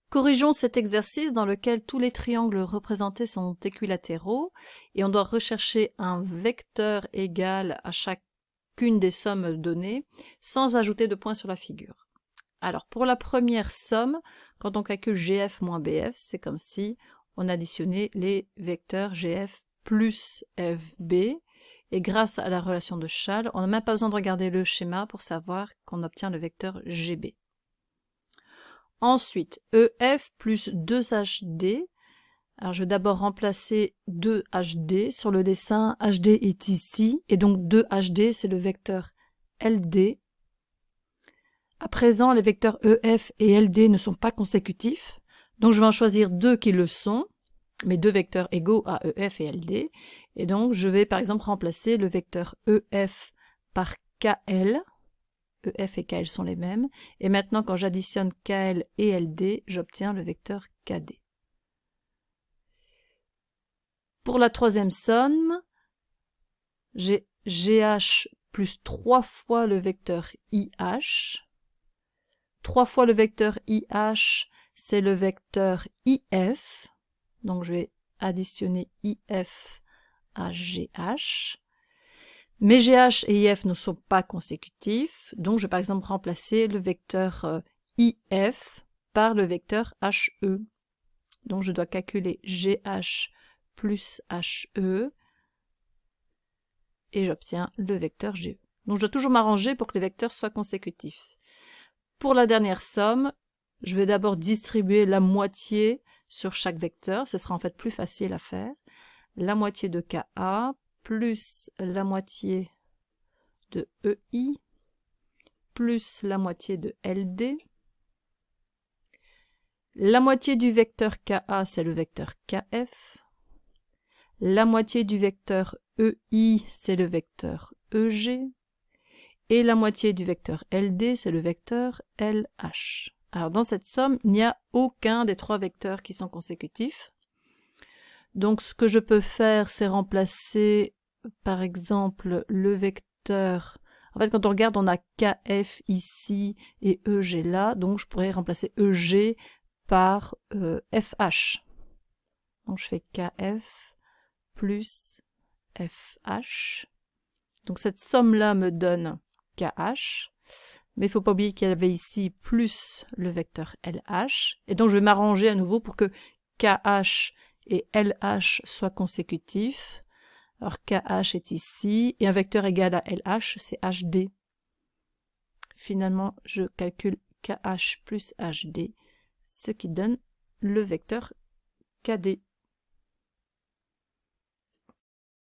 Corrigeons cet exercice dans lequel tous les triangles représentés sont équilatéraux et on doit rechercher un vecteur égal à chacune des sommes données sans ajouter de points sur la figure. Alors pour la première somme, quand on calcule GF moins BF, c'est comme si on additionnait les vecteurs GF plus FB et grâce à la relation de Schall, on n'a même pas besoin de regarder le schéma pour savoir qu'on obtient le vecteur GB. Ensuite, EF plus 2HD. Alors, je vais d'abord remplacer 2HD. Sur le dessin, HD est ici. Et donc, 2HD, c'est le vecteur LD. À présent, les vecteurs EF et LD ne sont pas consécutifs. Donc, je vais en choisir deux qui le sont. Mes deux vecteurs égaux à EF et LD. Et donc, je vais par exemple remplacer le vecteur EF par KL. EF et KL sont les mêmes. Et maintenant, quand j'additionne KL et LD, j'obtiens le vecteur KD. Pour la troisième somme, j'ai GH plus 3 fois le vecteur IH. 3 fois le vecteur IH, c'est le vecteur IF. Donc, je vais additionner IF à GH. Mais GH et IF ne sont pas consécutifs, donc je vais par exemple remplacer le vecteur IF par le vecteur HE. Donc je dois calculer GH plus HE et j'obtiens le vecteur GE. Donc je dois toujours m'arranger pour que les vecteurs soient consécutifs. Pour la dernière somme, je vais d'abord distribuer la moitié sur chaque vecteur, ce sera en fait plus facile à faire. La moitié de KA plus la moitié de EI, plus la moitié de LD. La moitié du vecteur KA, c'est le vecteur KF. La moitié du vecteur EI, c'est le vecteur EG. Et la moitié du vecteur LD, c'est le vecteur LH. Alors dans cette somme, il n'y a aucun des trois vecteurs qui sont consécutifs. Donc ce que je peux faire, c'est remplacer par exemple le vecteur. En fait, quand on regarde, on a KF ici et EG là, donc je pourrais remplacer EG par FH. Donc je fais KF plus FH. Donc cette somme-là me donne KH, mais il ne faut pas oublier qu'il y avait ici plus le vecteur LH, et donc je vais m'arranger à nouveau pour que KH et LH soient consécutifs. Alors KH est ici, et un vecteur égal à LH, c'est HD. Finalement, je calcule KH plus HD, ce qui donne le vecteur KD.